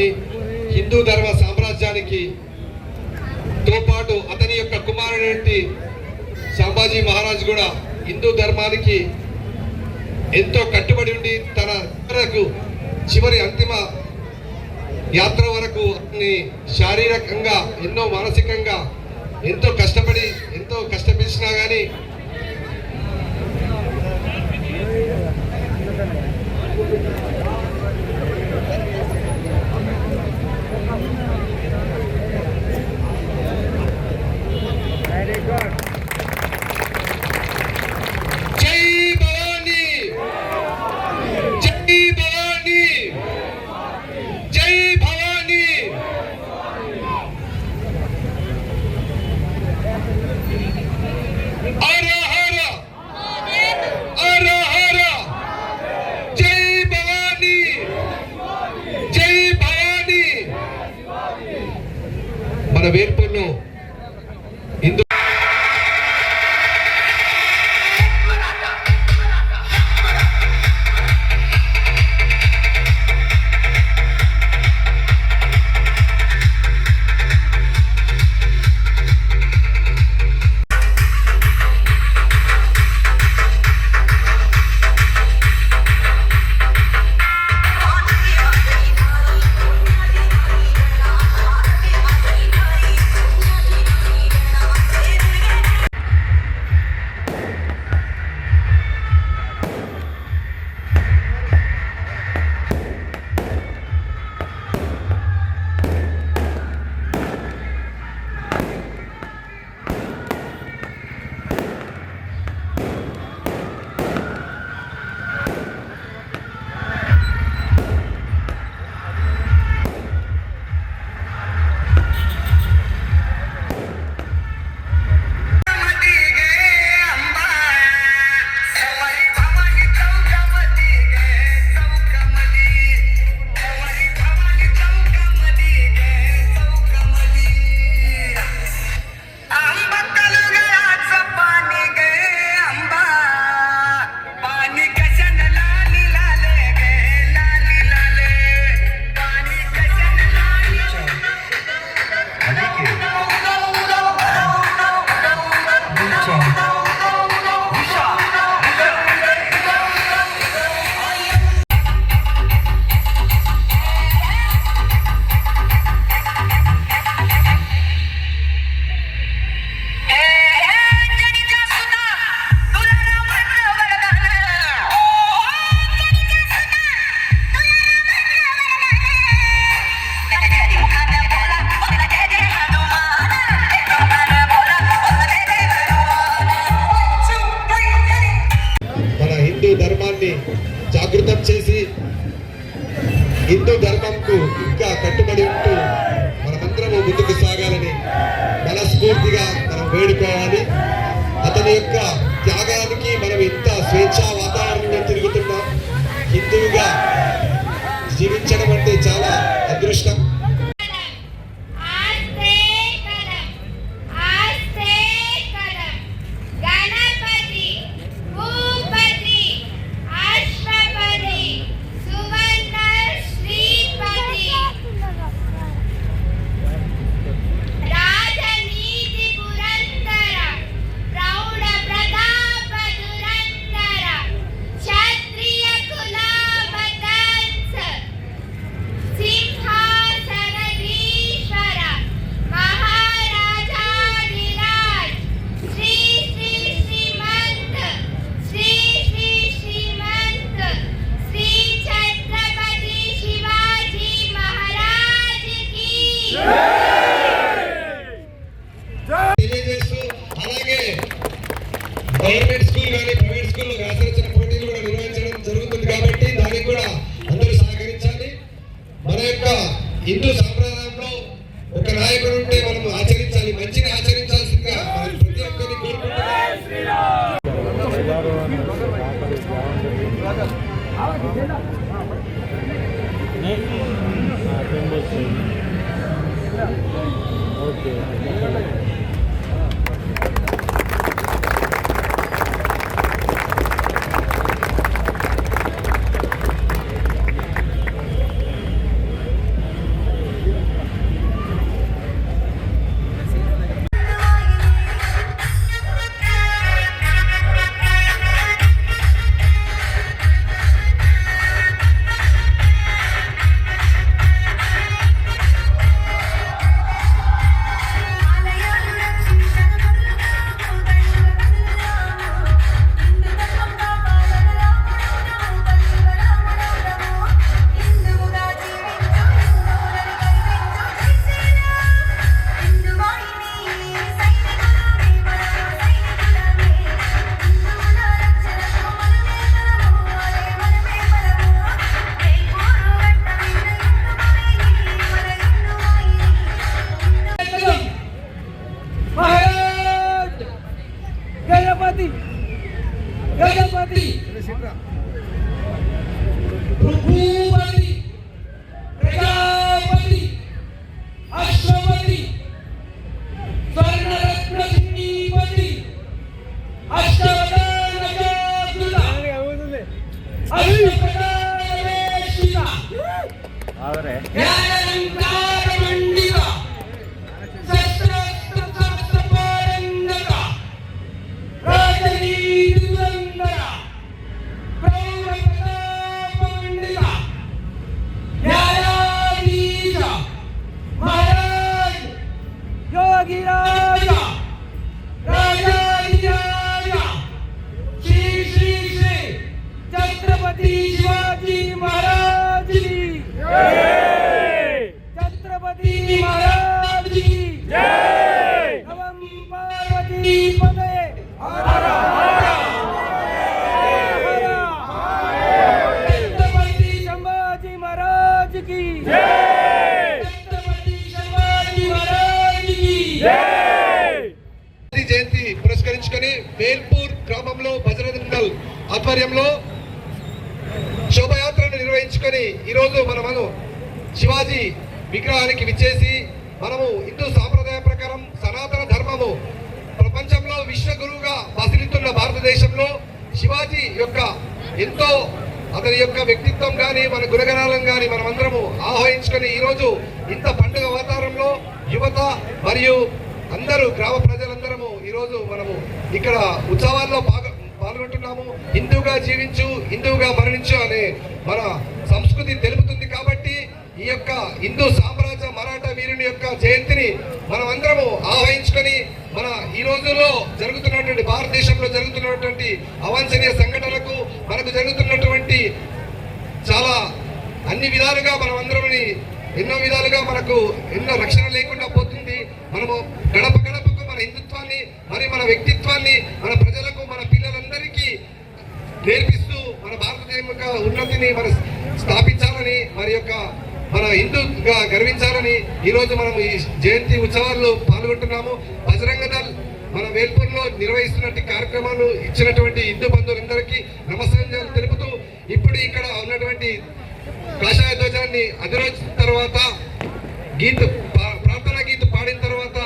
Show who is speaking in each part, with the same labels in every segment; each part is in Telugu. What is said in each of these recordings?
Speaker 1: ధర్మాన్ని, హిందూ ధర్మ సామ్రాజ్యానికి తో పాటు అతని యొక్క కుమారుడి సంభాజీ మహారాజ్ కూడా హిందూ ధర్మానికి ఎంతో కట్టుబడి ఉండి తన చివరి అంతిమ యాత్ర వరకు అతన్ని శారీరకంగా ఎన్నో మానసికంగా ఎంతో కష్టపెట్టినా కానీ మన వేల్పూర్లో హిందూ జాగృతం చేసి హిందూ ధర్మంకు ఇంకా కట్టుబడి ఉంటూ మనమందరము ముందుకు సాగాలని మనస్ఫూర్తిగా మనం వేడుకోవాలి. అతని యొక్క త్యాగానికి మనం ఇంత స్వేచ్ఛా వాతావరణంలో తిరుగుతున్నాం. హిందువుగా జీవించడం అంటే చాలా అదృష్టం. గవర్నమెంట్ స్కూల్ కానీ ప్రైవేట్ స్కూల్లో వ్యాసరచన పోటీలు కూడా నిర్వహించడం జరుగుతుంది కాబట్టి దానికి కూడా అందరూ సహకరించాలి. మన యొక్క హిందూ సాంప్రదాయంలో ఒక నాయకుడు ఉంటే మనం ఆచరించాలి, మంచిని ఆచరించాల్సిందిగా మనం ప్రతి ఒక్కరిని కోరుకుంటున్నాం. జయంతి పురస్కరించుకొని వేల్పూర్ గ్రామంలో బజరంగ దళ్ ఆధ్వర్యంలో శోభయాత్రను నిర్వహించుకొని ఈరోజు మనము శివాజీ విగ్రహానికి విచ్చేసి మనము హిందూ సాంప్రదాయ ప్రకారం సనాతన ధర్మము ప్రపంచంలో విశ్వగురువుగా బసిలితున్న భారతదేశంలో శివాజీ యొక్క ఎంతో అతని యొక్క వ్యక్తిత్వం కానీ మన గుణగణాలను కానీ మనమందరము ఆహ్వానించుకొని ఈరోజు ఇంత పండుగ వాతావరణంలో యువత మరియు అందరూ గ్రామ ప్రజలందరము ఈరోజు మనము ఇక్కడ ఉత్సవాల్లో పాల్గొంటున్నాము. హిందువుగా జీవించు, హిందువుగా మరణించు అనే మన సంస్కృతి తెలుపుతుంది. కాబట్టి ఈ యొక్క హిందూ సామ్రాజ్య మరాఠా వీరుని యొక్క జయంతిని మనమందరము ఆహ్వానించుకొని మన ఈ రోజుల్లో జరుగుతున్నటువంటి భారతదేశంలో జరుగుతున్నటువంటి అవాంఛనీయ సంఘటనలకు మనకు జరుగుతున్నటువంటి చాలా అన్ని విధాలుగా మనమందరమని ఎన్నో విధాలుగా మనకు ఎన్నో రక్షణ లేకుండా పోతుంది. మనము గడప గడపకు మన హిందుత్వాన్ని మరి మన వ్యక్తిత్వాన్ని మన ప్రజలకు మన పిల్లలందరికీ నేర్పిస్తూ మన భారతదేశం యొక్క ఉన్నతిని మనం స్థాపించాలని మరి యొక్క మన హిందూగా గర్వించాలని ఈరోజు మనం ఈ జయంతి ఉత్సవాల్లో పాల్గొంటున్నాము. బజరంగ దళ్ మన వేల్పూర్లో నిర్వహిస్తున్నటువంటి కార్యక్రమాలు ఇచ్చినటువంటి హిందూ బంధువులందరికీ నమస్కారాలు తెలుపుతూ ఇప్పుడు ఇక్కడ ఉన్నటువంటి కాషాయ ధ్వజాన్ని అధిరోచిన తర్వాత ప్రార్థనా గీత పాడిన తర్వాత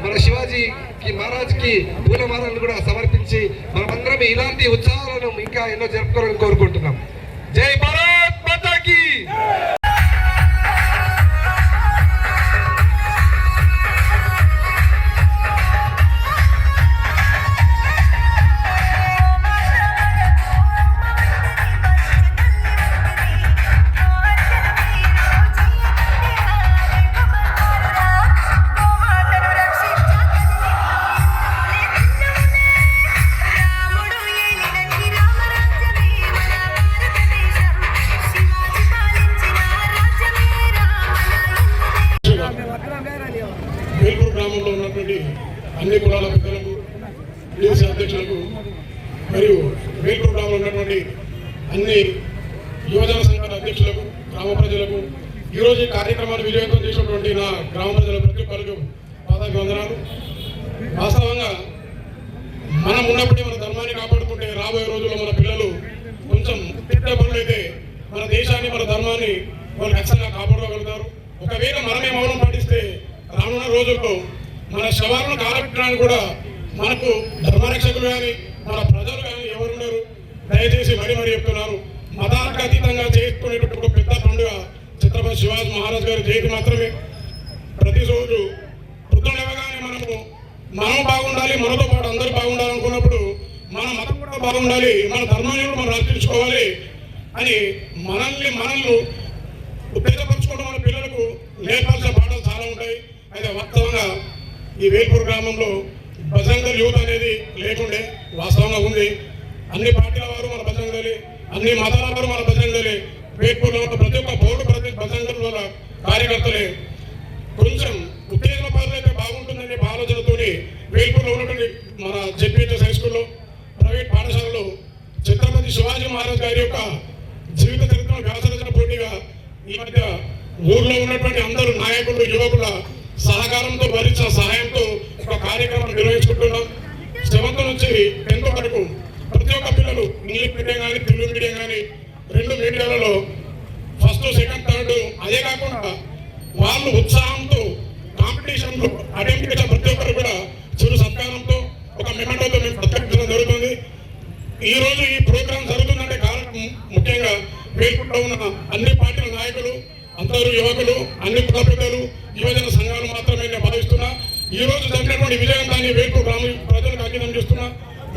Speaker 1: మన శివాజీకి మహారాజ్కి పూలమాలను కూడా సమర్పించి మనమందరం ఇలాంటి ఉత్సవాలను ఇంకా ఎన్నో జరుపుకోవాలని కోరుకుంటున్నాం. జై భారత్ మాతాకి.
Speaker 2: వేల్పూర్ గ్రామంలో ఉన్నటువంటి అన్ని కులాల పెద్దలకు, డివిసి అధ్యక్షులకు మరియు వేల్పూర్ గ్రామంలో ఉన్నటువంటి అన్ని యువజన సంఘాల అధ్యక్షులకు, గ్రామ ప్రజలకు ఈరోజు ఈ కార్యక్రమాన్ని విజయవంతం చేసినటువంటి నా గ్రామ ప్రజల ప్రతి ఒక్కరికి పాదాభివందనాలు. వాస్తవంగా మనం ఉన్నప్పుడే మన ధర్మాన్ని కాపాడుకుంటే రాబోయే రోజుల్లో మన పిల్లలు కొంచెం పెద్ద పనులైతే మన దేశాన్ని మన ధర్మాన్ని వాళ్ళు ఖచ్చితంగా కాపాడుకోగలుగుతారు. ఒకవేళ మనమే మౌనం పాటిస్తే రానున్న రోజుల్లో మన శవాలను కాలపెట్టడానికి కూడా మనకు ధర్మరక్షకులు కానీ మన ప్రజలు కానీ ఎవరున్నారు. దయచేసి మరీ చెప్తున్నారు, మతాలకు అతీతంగా చేసుకునేటువంటి ఒక పెద్ద పండుగ ఛత్రపతి శివాజీ మహారాజ్ గారి జయంతి మాత్రమే. ప్రతిరోజు పొద్దునగానే మనం బాగుండాలి, మనతో పాటు అందరూ బాగుండాలనుకున్నప్పుడు మన మతం కూడా బాగుండాలి, మన ధర్మాన్ని కూడా మనం రక్షించుకోవాలి అని మనల్ని ఉత్తేజపరచుకోవడం మన పిల్లలకు నేర్పాల్సిన పాఠాలు చాలా ఉంటాయి. అయితే వాస్తవంగా ఈ వేల్పూర్ గ్రామంలో బజరంగ దళ్ యూత్ అనేది లేకుండే, వాస్తవంగా ఉంది. అన్ని పార్టీల వారు మన బజరంగ దళే, అన్ని మతాల వారు మన బజరంగ దళే. వేల్పూర్లో ఉన్న ప్రతి ఒక్క పౌరుడు ప్రతి బజరంగ దళ్ వాళ్ళ కార్యకర్తలే. కొంచెం ఉత్తేజన పాలైతే బాగుంటుందనే ఆలోచనతో వేల్పూర్లో ఉన్నటువంటి మన జెడ్పీహెచ్ఎస్ హై స్కూల్లో ప్రైవేట్ పాఠశాలలో ఛత్రపతి శివాజీ మహారాజ్ గారి యొక్క జీవిత చరిత్రను వ్యాసరచన పోటీగా ఈ మధ్య ఊర్లో ఉన్నటువంటి అందరూ నాయకులు, యువకుల సహకారంతో భరించిన సహాయంతో ఒక కార్యక్రమం నిర్వహించుకుంటున్నాం. 7th నుంచి 10th వరకు ప్రతి ఒక్క పిల్లలు ఇంగ్లీష్ మీడియం కానీ తెలుగు మీడియం కానీ 2 మీడియాలలో 1st, 2nd, 3rd అదే కాకుండా వాళ్ళు ఉత్సాహంతో కాంపిటీషన్లో అటెంప్ట్ చేసిన ప్రతి ఒక్కరు కూడా చిరు సత్కారంతో ఒక మెమెంటోతో మేము సత్కరించడం జరుగుతుంది. ఈ రోజు ఈ ప్రోగ్రాం జరుగుతుందంటే కారణం ముఖ్యంగా వేల్పూర్లో ఉన్న అన్ని పార్టీల నాయకులు, అందరూ యువకులు, అన్ని కుల పెద్దలు, యువజన సంఘాలు మాత్రమే నేను భావిస్తున్నా. ఈ రోజు జరిగినటువంటి విజయవంతాన్ని వేల్పూర్ గ్రామ ప్రజలకు అంకితం చేస్తున్నా.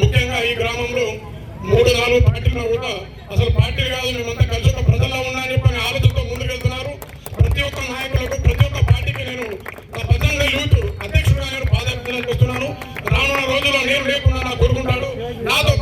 Speaker 2: ముఖ్యంగా ఈ గ్రామంలో 3-4 పార్టీలు కూడా అసలు పార్టీలు కాదు, మేమంతా కలిసి ఒక ప్రజల్లో ఉన్నా అని చెప్పని ఆలోచనతో ముందుకెళ్తున్నారు. ప్రతి ఒక్క నాయకులకు, ప్రతి ఒక్క పార్టీకి నేను నా ప్రజల యూత్ అధ్యక్షుడిగా నేను పాదయాత్ర వస్తున్నాను. రానున్న రోజుల్లో నేను లేకుండా నా కోరుకుంటాడు. నాతో